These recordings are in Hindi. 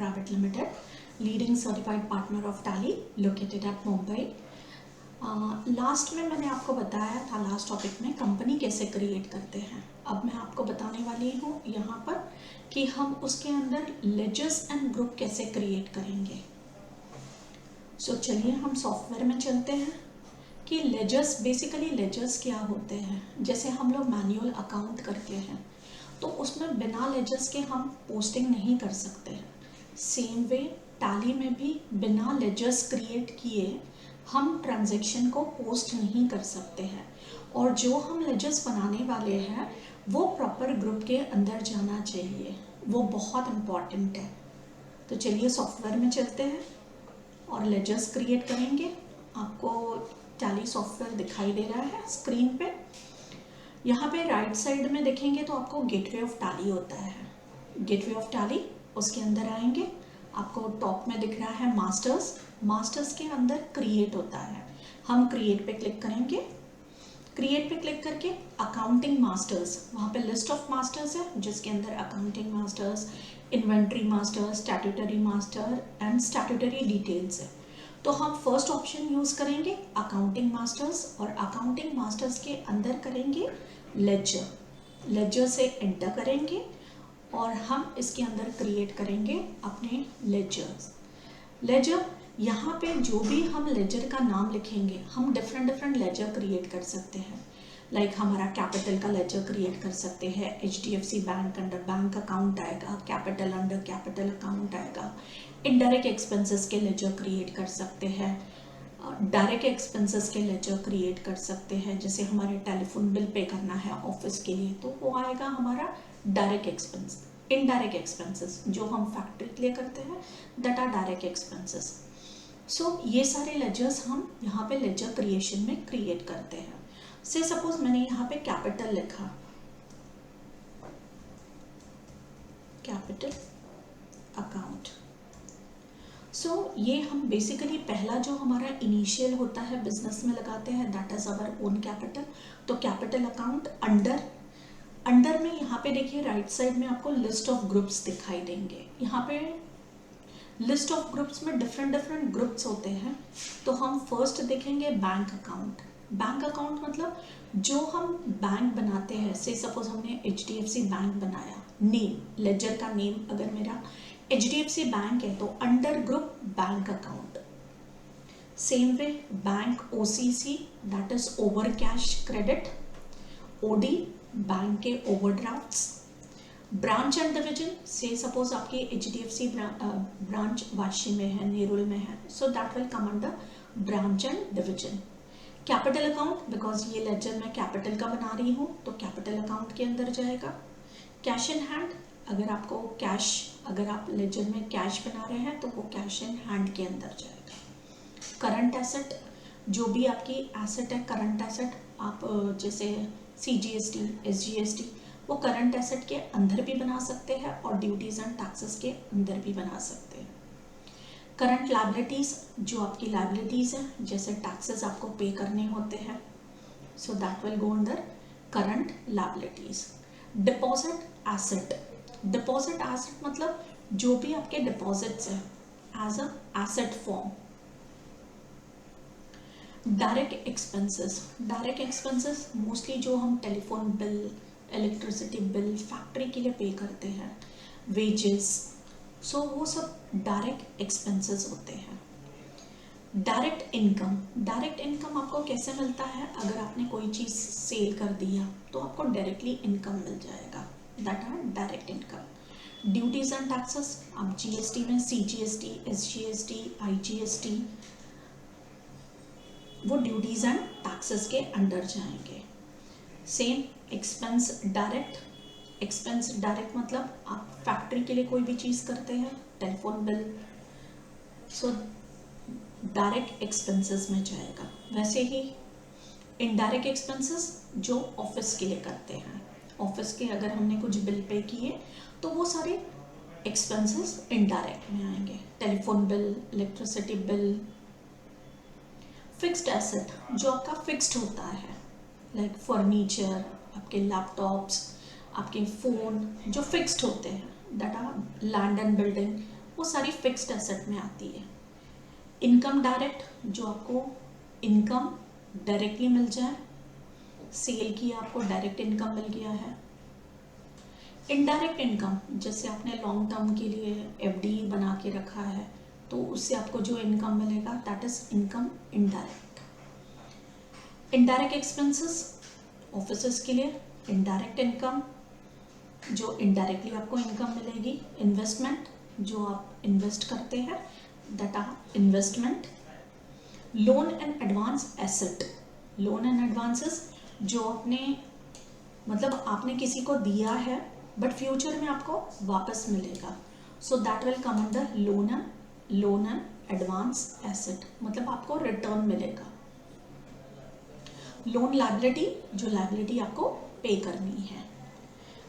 Private Limited, leading certified partner of Tally, located at Mumbai. Last में मैंने आपको बताया था, लास्ट टॉपिक में कंपनी कैसे क्रिएट करते हैं. अब मैं आपको बताने वाली हूँ यहाँ पर कि हम उसके अंदर लेजर्स एंड ग्रुप कैसे क्रिएट करेंगे. सो चलिए हम सॉफ्टवेयर में चलते हैं कि लेजर्स, बेसिकली लेजर्स क्या होते हैं. जैसे हम लोग मैनुअल अकाउंट करते हैं तो उसमें बिना लेजर्स के हम पोस्टिंग नहीं कर सकते हैं. सेम वे टैली में भी बिना लेजर्स क्रिएट किए हम ट्रांजैक्शन को पोस्ट नहीं कर सकते हैं. और जो हम लेजर्स बनाने वाले हैं वो प्रॉपर ग्रुप के अंदर जाना चाहिए, वो बहुत इम्पॉर्टेंट है. तो चलिए सॉफ्टवेयर में चलते हैं और लेजर्स क्रिएट करेंगे. आपको टैली सॉफ्टवेयर दिखाई दे रहा है स्क्रीन पे. यहाँ पे राइट साइड में देखेंगे तो आपको गेटवे ऑफ टैली होता है. गेटवे ऑफ टैली, उसके अंदर आएंगे, आपको टॉप में दिख रहा है मास्टर्स. मास्टर्स के अंदर क्रिएट होता है. हम क्रिएट पे क्लिक करेंगे. क्रिएट पे क्लिक करके अकाउंटिंग मास्टर्स, वहाँ पे लिस्ट ऑफ मास्टर्स है जिसके अंदर accounting masters, inventory masters, statutory master and statutory details है. तो हम फर्स्ट ऑप्शन यूज़ करेंगे अकाउंटिंग मास्टर्स, और अकाउंटिंग मास्टर्स के अंदर करेंगे लेजर. लेजर से एंटर करेंगे और हम इसके अंदर क्रिएट करेंगे अपने लेजर्स. लेजर, यहाँ पे जो भी हम लेजर का नाम लिखेंगे, हम डिफरेंट लेजर क्रिएट कर सकते हैं. लाइक हमारा कैपिटल का लेजर क्रिएट कर सकते हैं. HDFC bank under bank account आएगा, कैपिटल अंडर कैपिटल अकाउंट आएगा. इनडायरेक्ट एक्सपेंसेस के लेजर क्रिएट कर सकते हैं, डायरेक्ट एक्सपेंसेस के लेजर क्रिएट कर सकते हैं. जैसे हमारे टेलीफोन बिल पे करना है ऑफिस के लिए तो वो आएगा हमारा डायरेक्ट एक्सपेंस. इनडायरेक्ट एक्सपेंसेस जो हम फैक्ट्री के लिए करते हैं दैट आर डायरेक्ट एक्सपेंसेस. सो ये सारे लेजर्स हम यहाँ पे लेजर क्रिएशन में क्रिएट करते हैं. से सपोज मैंने यहाँ पे कैपिटल लिखा, कैपिटल अकाउंट. सो ये हम बेसिकली पहला जो हमारा इनिशियल होता है बिजनेस में लगाते हैं that is our own capital. तो कैपिटल अकाउंट अंडर में यहाँ पे देखिए राइट साइड में आपको लिस्ट ऑफ ग्रुप्स दिखाई देंगे. यहाँ पे लिस्ट ऑफ ग्रुप्स में डिफरेंट ग्रुप्स होते हैं. तो हम फर्स्ट देखेंगे बैंक अकाउंट. बैंक अकाउंट मतलब जो हम बैंक बनाते हैं. से सपोज हमने HDFC बैंक बनाया, नेम लेजर का नेम अगर मेरा HDFC बैंक है तो under group bank account. Same way bank OCC that is over cash credit. OD bank के ओवरड्राफ्ट्स. ब्रांच एंड डिवीजन, से सपोज आपकी HDFC ब्रांच वाशी में है, नेरुल में है, सो that will come under branch and division. Capital account, because ये लेजर मैं कैपिटल का बना रही हूँ तो कैपिटल अकाउंट के अंदर जाएगा. कैश इन हैंड, अगर आपको कैश, अगर आप लेजर में कैश बना रहे हैं तो वो कैश इन हैंड के अंदर जाएगा. करंट एसेट, जो भी आपकी एसेट है करंट एसेट, आप जैसे CGST, SGST, वो करंट एसेट के अंदर भी बना सकते हैं और ड्यूटीज एंड टैक्सेस के अंदर भी बना सकते हैं. करंट लायबिलिटीज, जो आपकी लायबिलिटीज हैं जैसे टैक्सेस आपको पे करने होते हैं, so that will go under current liabilities. Deposit asset, deposit asset मतलब जो भी आपके डिपॉजिट्स हैं as a asset form. Direct expenses, direct expenses mostly जो हम telephone bill, electricity bill, factory के लिए पे करते हैं, वेजेस, सो वो सब डायरेक्ट एक्सपेंसेस होते हैं. डायरेक्ट इनकम, डायरेक्ट इनकम आपको कैसे मिलता है, अगर आपने कोई चीज़ सेल कर दिया तो आपको डायरेक्टली इनकम मिल जाएगा, that are direct income. Duties and taxes, आप GST में CGST, SGST, IGST, वो ड्यूटीज एंड टैक्सेस के अंडर जाएंगे. Same expense direct, expense direct मतलब आप फैक्ट्री के लिए कोई भी चीज़ करते हैं, telephone bill, so direct expenses में जाएगा. वैसे ही इनडायरेक्ट एक्सपेंसेस जो ऑफिस के लिए करते हैं, ऑफिस के अगर हमने कुछ बिल पे किए तो वो सारे एक्सपेंसेस इनडायरेक्ट में आएंगे. Telephone bill, electricity bill. Fixed asset, जो आपका फिक्स्ड होता है, लाइक फर्नीचर, आपके लैपटॉप्स, आपके फ़ोन जो फिक्स्ड होते हैं, that are land and building, वो सारी फिक्स्ड एसेट में आती है। इनकम डायरेक्ट, जो आपको इनकम डायरेक्टली मिल जाए, सेल की आपको डायरेक्ट इनकम मिल गया है। इनडायरेक्ट इनकम, जैसे आपने लॉन्ग टर्म के लिए एफडी बना के रखा है तो उससे आपको जो इनकम मिलेगा that is income indirect. Indirect expenses, offices के लिए इनडायरेक्ट इनकम, जो इनडायरेक्टली आपको इनकम मिलेगी। इन्वेस्टमेंट, जो आप इन्वेस्ट करते हैं that are investment. Loan and advance asset, loan and advances जो आपने किसी को दिया है बट फ्यूचर में आपको वापस मिलेगा, सो that will come under loan and advance asset, मतलब आपको रिटर्न मिलेगा। लोन लायबिलिटी, जो लायबिलिटी आपको पे करनी है।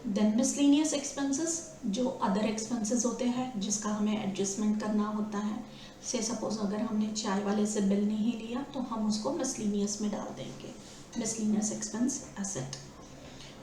देन मिसलेनियस एक्सपेंसेस, जो अदर एक्सपेंसेस होते हैं जिसका हमें एडजस्टमेंट करना होता है। से सपोज अगर हमने चाय वाले से बिल नहीं लिया तो हम उसको मिसलेनियस में डाल देंगे, miscellaneous expense asset.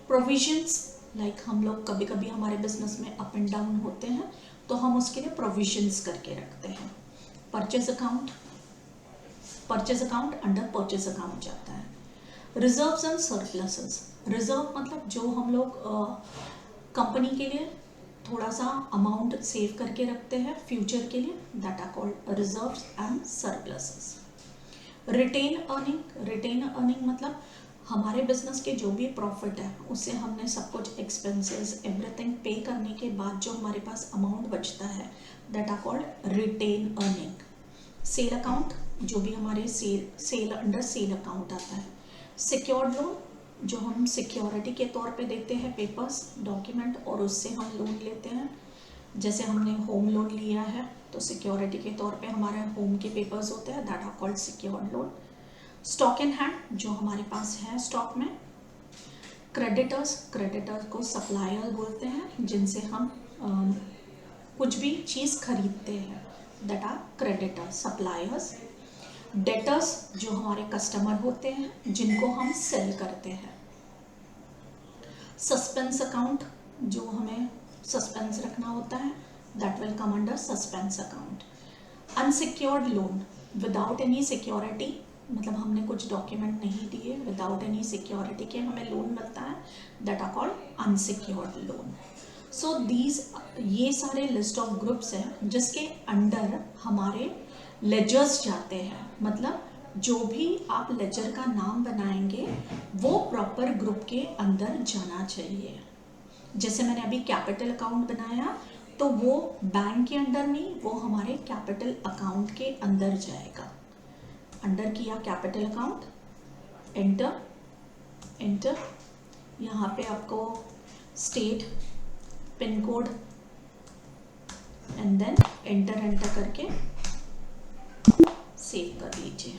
Provisions, like हम लोग कभी कभी हमारे बिजनेस में अप एंड डाउन होते हैं तो हम उसके लिए प्रोविजंस करके रखते हैं। Purchase account, purchase account under purchase account जाता है। रिजर्व्स एंड सरप्लसेस, रिजर्व मतलब जो हम लोग कंपनी के लिए थोड़ा सा अमाउंट सेव करके रखते हैं फ्यूचर के लिए, that are called reserves and surpluses. Retained earning, retained earning मतलब हमारे बिजनेस के जो भी प्रॉफिट है उससे हमने सब कुछ एक्सपेंसेस एवरीथिंग पे करने के बाद जो हमारे पास अमाउंट बचता है that are called retained earning. Sale account, जो भी हमारे सेल अंडर सेल अकाउंट आता है। सिक्योर्ड लोन, जो हम सिक्योरिटी के तौर पे देते हैं पेपर्स डॉक्यूमेंट और उससे हम लोन लेते हैं। जैसे हमने होम लोन लिया है तो सिक्योरिटी के तौर पे हमारे होम के पेपर्स होते हैं, that are called secured loan. Stock in hand, जो हमारे पास है स्टॉक में। क्रेडिटर्स, क्रेडिटर्स को सप्लायर बोलते हैं जिनसे हम कुछ भी चीज़ खरीदते हैं, that are creditors, suppliers. Debtors, जो हमारे कस्टमर होते हैं जिनको हम सेल करते हैं। सस्पेंस अकाउंट, जो हमें सस्पेंस रखना होता है that will come under suspense account. Unsecured loan, without any security, मतलब हमने कुछ डॉक्यूमेंट नहीं दिए, विदाउट एनी सिक्योरिटी के हमें लोन मिलता है, that are called unsecured loan. So these, ये सारे लिस्ट ऑफ ग्रुप्स हैं जिसके अंडर हमारे लेजर्स जाते हैं, मतलब जो भी आप लेजर का नाम बनाएंगे वो प्रॉपर ग्रुप के अंदर जाना चाहिए। जैसे मैंने अभी कैपिटल अकाउंट बनाया तो वो बैंक के अंडर नहीं, वो हमारे कैपिटल अकाउंट के अंदर जाएगा। अंडर किया कैपिटल अकाउंट, एंटर एंटर, यहाँ पे आपको state, pin code and then enter करके सेव कर लीजिए।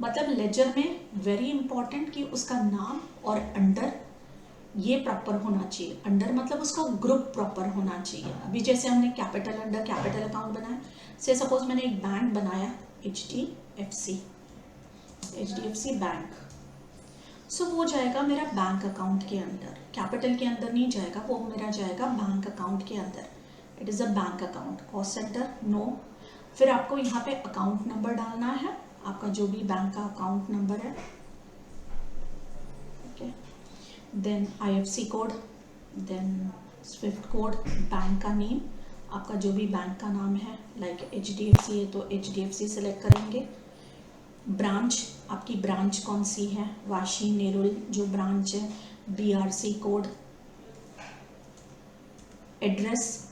मतलब लेजर में वेरी इंपॉर्टेंट कि उसका नाम और अंडर ये प्रॉपर होना चाहिए। अंडर मतलब उसका ग्रुप प्रॉपर होना चाहिए। अभी जैसे हमने कैपिटल अंडर कैपिटल अकाउंट बनाया, से सपोज मैंने एक बैंक बनाया HDFC बैंक, सो वो जाएगा मेरा बैंक अकाउंट के अंदर, कैपिटल के अंदर नहीं जाएगा, वो मेरा जाएगा बैंक अकाउंट के अंदर। It is a bank account. Cost centre no. फिर आपको यहाँ पे अकाउंट नंबर डालना है, आपका जो भी बैंक का अकाउंट नंबर है, okay. Then IFSC code, then swift code, bank का नेम, आपका जो भी बैंक का नाम है, लाइक HDFC है तो HDFC सेलेक्ट करेंगे। ब्रांच, आपकी ब्रांच कौन सी है, वाशी, नेरुल जो ब्रांच है, BRC code, address.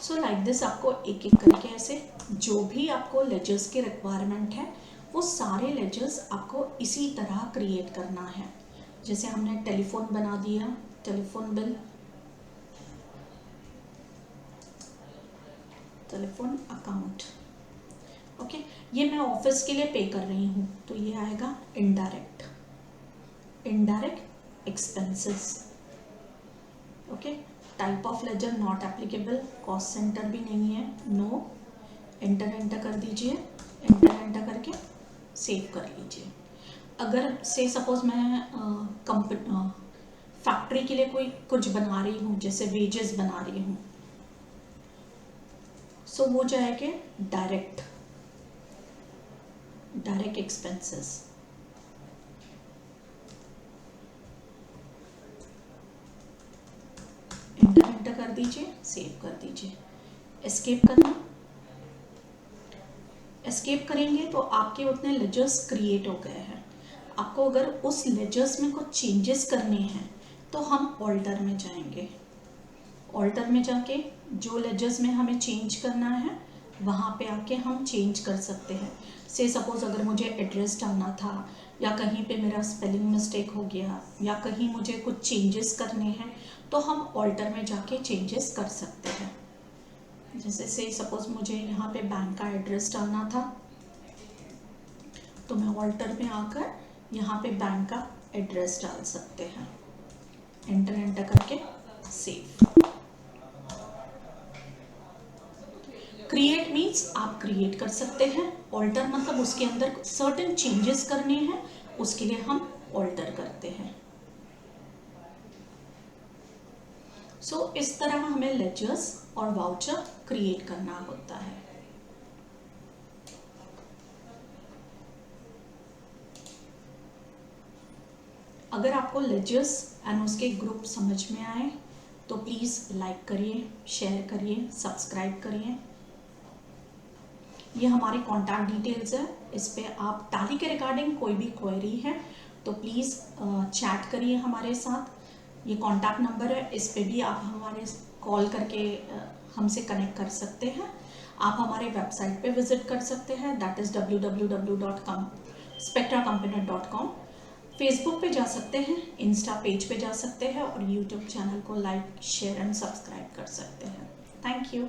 So like this आपको एक एक करके ऐसे जो भी आपको लेजर्स के रिक्वायरमेंट है वो सारे लेजर्स आपको इसी तरह क्रिएट करना है। जैसे हमने टेलीफोन बना दिया, telephone bill, telephone account, okay. ये मैं ऑफिस के लिए पे कर रही हूँ तो ये आएगा indirect, indirect expenses, okay. Type of ledger not applicable, cost centre भी नहीं है, नो। एंटर कर दीजिए, एंटर करके सेव कर लीजिए। अगर से सपोज मैं फैक्ट्री के लिए कोई कुछ बना रही हूँ, जैसे वेजेस बना रही हूँ, सो वो जाएंगे डायरेक्ट एक्सपेंसेस। एंटर कर दीजिए, सेव कर दीजिए, एस्केप करना। एस्केप करेंगे तो आपके उतने लेजर्स क्रिएट हो गए हैं। आपको अगर उस लेजर्स में कुछ चेंजेस करने हैं तो हम ऑल्टर में जाएंगे। ऑल्टर में जाके जो लेजर्स में हमें चेंज करना है वहाँ पे आके हम चेंज कर सकते हैं। से सपोज अगर मुझे एड्रेस डालना था या कहीं पे मेरा स्पेलिंग मिस्टेक हो गया या कहीं मुझे कुछ चेंजेस करने हैं तो हम ऑल्टर में जाके चेंजेस कर सकते हैं। जैसे से सपोज मुझे यहाँ पे बैंक का एड्रेस डालना था तो मैं ऑल्टर में आकर यहाँ पे बैंक का एड्रेस डाल सकते हैं। एंटर करके सेव। क्रिएट मीन्स आप क्रिएट कर सकते हैं। ऑल्टर मतलब उसके अंदर सर्टेन चेंजेस करने हैं, उसके लिए हम ऑल्टर करते हैं। सो इस तरह हमें लेजर्स और वाउचर क्रिएट करना होता है। अगर आपको लेजर्स एंड उसके ग्रुप समझ में आए तो प्लीज़ लाइक करिए, शेयर करिए, सब्सक्राइब करिए। ये हमारे कॉन्टैक्ट डिटेल्स है, इस पे आप टैली के रिगार्डिंग कोई भी क्वेरी है तो प्लीज़ चैट करिए हमारे साथ। ये कॉन्टैक्ट नंबर है, इस पे भी आप हमारे कॉल करके हमसे कनेक्ट कर सकते हैं। आप हमारे वेबसाइट पे विजिट कर सकते हैं, दैट इज़ www.spectracompany.com। फेसबुक पे जा सकते हैं, इंस्टा पेज पे जा सकते हैं और यूट्यूब चैनल को लाइक, शेयर एंड सब्सक्राइब कर सकते हैं। Thank you.